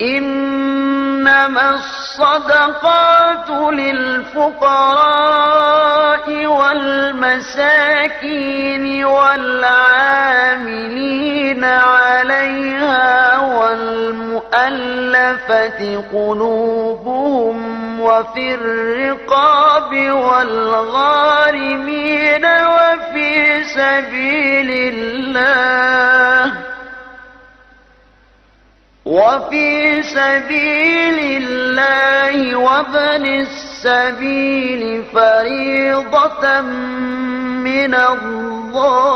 إنما الصدقات للفقراء والمساكين والعاملين عليها والمؤلفة قلوبهم وفي الرقاب والغارمين وفي سبيل الله وابن السبيل فريضة من الله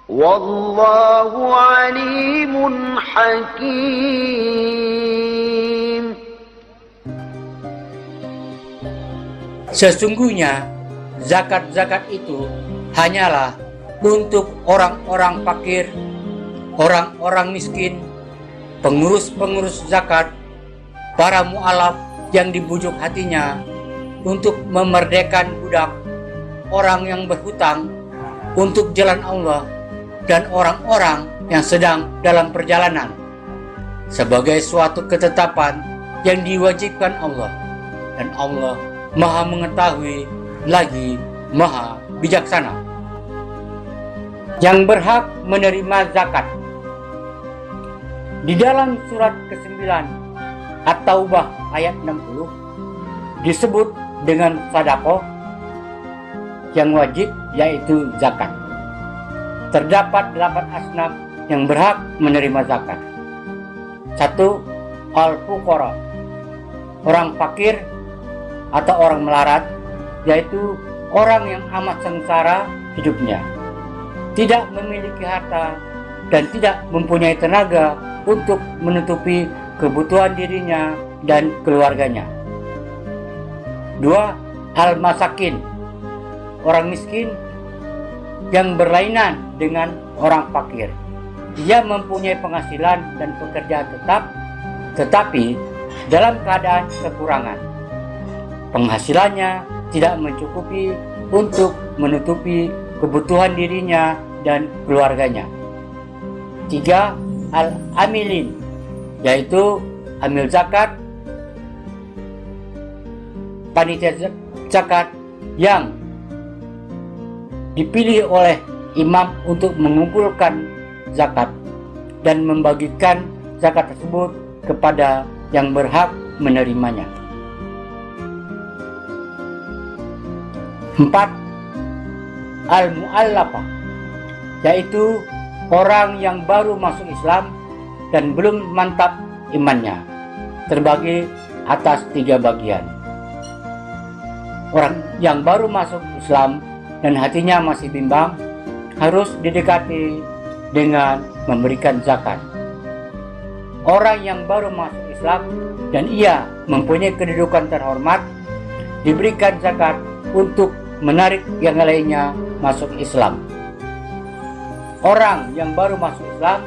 والله عليم حكيم. Sesungguhnya zakat-zakat itu hanyalah untuk orang-orang fakir, orang-orang miskin, pengurus-pengurus zakat, para mu'alaf yang dibujuk hatinya untuk memerdekakan budak, orang yang berhutang untuk jalan Allah, dan orang-orang yang sedang dalam perjalanan, sebagai suatu ketetapan yang diwajibkan Allah. Dan Allah Maha mengetahui lagi Maha bijaksana. Yang berhak menerima zakat. Di dalam surat ke-9 At-Taubah ayat 60 disebut dengan sedekah yang wajib, yaitu zakat. Terdapat 8 asnaf yang berhak menerima zakat. 1. Al-Fuqara, orang fakir atau orang melarat, yaitu orang yang amat sengsara hidupnya, tidak memiliki harta dan tidak mempunyai tenaga untuk menutupi kebutuhan dirinya dan keluarganya. 2. Al-Masakin, orang miskin yang berlainan dengan orang fakir. Dia mempunyai penghasilan dan pekerjaan tetap, tetapi dalam keadaan kekurangan. Penghasilannya tidak mencukupi untuk menutupi kebutuhan dirinya dan keluarganya. 3. Al-Amilin, yaitu amil zakat, panitia zakat yang dipilih oleh imam untuk mengumpulkan zakat dan membagikan zakat tersebut kepada yang berhak menerimanya. 4. Al-Mu'allafah, yaitu orang yang baru masuk Islam dan belum mantap imannya, terbagi atas 3 bagian. Orang yang baru masuk Islam dan hatinya masih bimbang harus didekati dengan memberikan zakat. Orang yang baru masuk Islam dan ia mempunyai kedudukan terhormat diberikan zakat untuk menarik yang lainnya masuk Islam. Orang yang baru masuk Islam,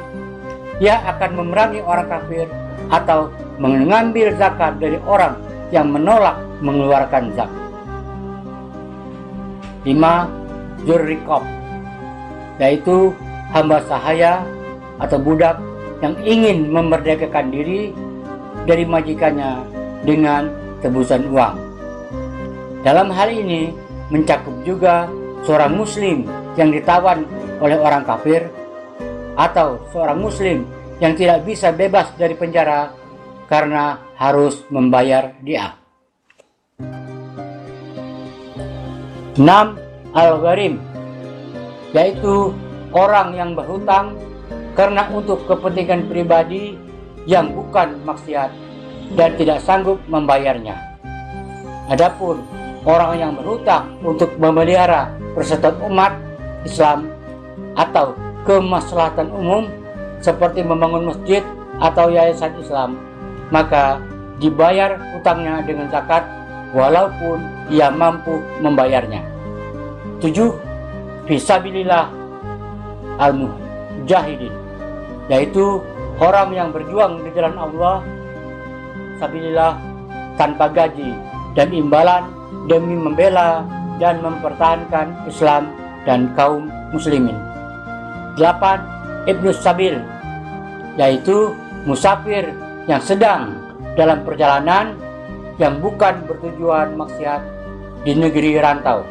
ia akan memerangi orang kafir atau mengambil zakat dari orang yang menolak mengeluarkan zakat. 5. Dzurriqab, yaitu hamba sahaya atau budak yang ingin memerdekakan diri dari majikannya dengan tebusan uang. Dalam hal ini mencakup juga seorang muslim yang ditawan oleh orang kafir atau seorang muslim yang tidak bisa bebas dari penjara karena harus membayar diah. 6. Al-Gharim, yaitu orang yang berhutang karena untuk kepentingan pribadi yang bukan maksiat dan tidak sanggup membayarnya. Adapun orang yang berhutang untuk memelihara persatuan umat Islam atau kemaslahatan umum seperti membangun masjid atau yayasan Islam, maka dibayar hutangnya dengan zakat walaupun ia mampu membayarnya. 7. Fisabilillah al-mujahidin, yaitu orang yang berjuang di jalan Allah sabilillah tanpa gaji dan imbalan demi membela dan mempertahankan Islam dan kaum muslimin. 8. Ibnu Sabil, yaitu musafir yang sedang dalam perjalanan yang bukan bertujuan maksiat di negeri rantau,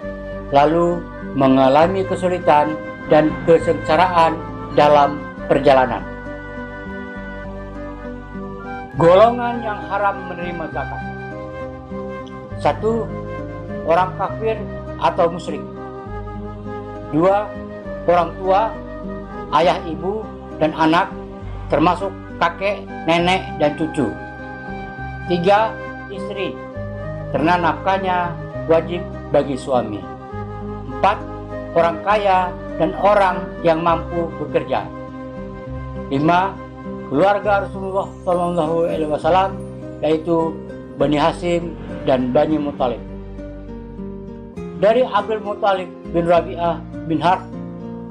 lalu mengalami kesulitan dan kesengsaraan dalam perjalanan. Golongan yang haram menerima zakat. 1. Orang kafir atau musyrik. 2. Orang tua, ayah, ibu, dan anak, termasuk kakek, nenek, dan cucu. 3. Istri, karena nafkahnya wajib bagi suami. 4. Orang kaya dan orang yang mampu bekerja. 5. Keluarga Rasulullah SAW, yaitu Bani Hashim dan Bani Muthalib. Dari Abdul Muthalib bin Rabi'ah bin Harth,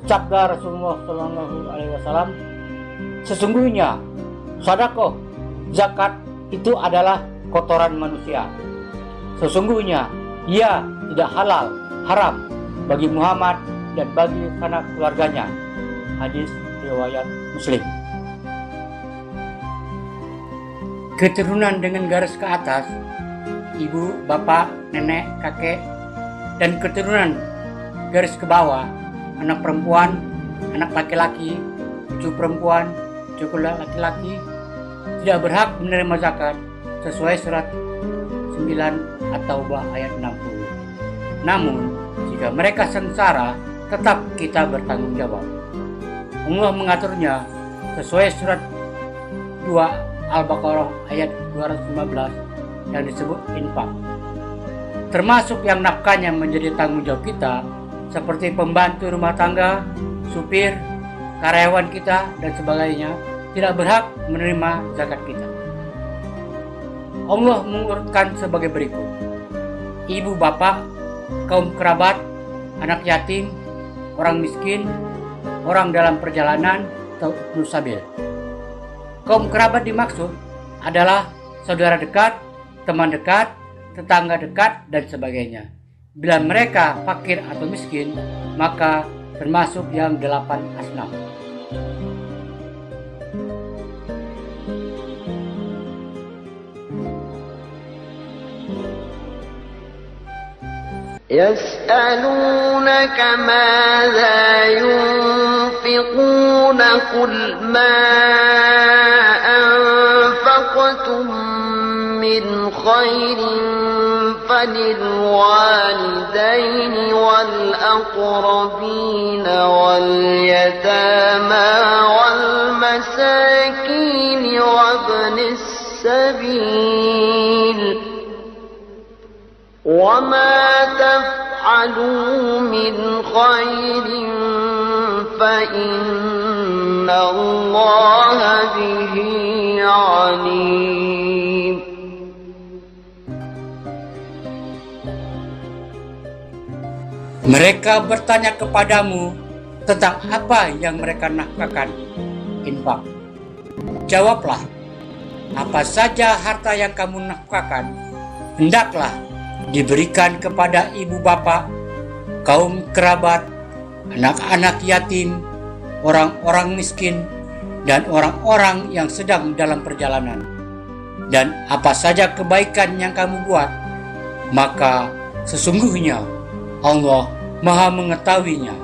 sabda Rasulullah SAW, sesungguhnya sedekah zakat itu adalah kotoran manusia. Sesungguhnya ia tidak halal, haram bagi Muhammad dan bagi anak keluarganya. Hadis riwayat Muslim. Keturunan dengan garis ke atas, ibu, bapak, nenek, kakek, dan keturunan garis ke bawah, anak perempuan, anak laki-laki, cucu perempuan, cucu laki-laki, tidak berhak menerima zakat sesuai surat 9 At-Taubah ayat 60. Namun, jika mereka sengsara, tetap kita bertanggung jawab. Allah mengaturnya sesuai surat 2 Al-Baqarah ayat 215 yang disebut infak. Termasuk yang nafkahnya menjadi tanggung jawab kita, seperti pembantu rumah tangga, supir, karyawan kita, dan sebagainya, tidak berhak menerima zakat kita. Allah mengurutkan sebagai berikut: ibu bapak, kaum kerabat, anak yatim, orang miskin, orang dalam perjalanan, atau ibnu sabil. Kaum kerabat dimaksud adalah saudara dekat, teman dekat, tetangga dekat, dan sebagainya. Bila mereka fakir atau miskin, maka termasuk yang 8 asnaf. يسألونك ماذا ينفقون قل ما أنفقتم من خير فللوالدين والأقربين واليتامى والمساكين وابن السبيل وما تفعلوا من خير فإن الله به عليم. Mereka bertanya kepadamu tentang apa yang mereka nafkahkan, infak. Jawablah, apa saja harta yang kamu nafkahkan, hendaklah diberikan kepada ibu bapak, kaum kerabat, anak-anak yatim, orang-orang miskin, dan orang-orang yang sedang dalam perjalanan. Dan apa saja kebaikan yang kamu buat, maka sesungguhnya Allah Maha mengetahuinya.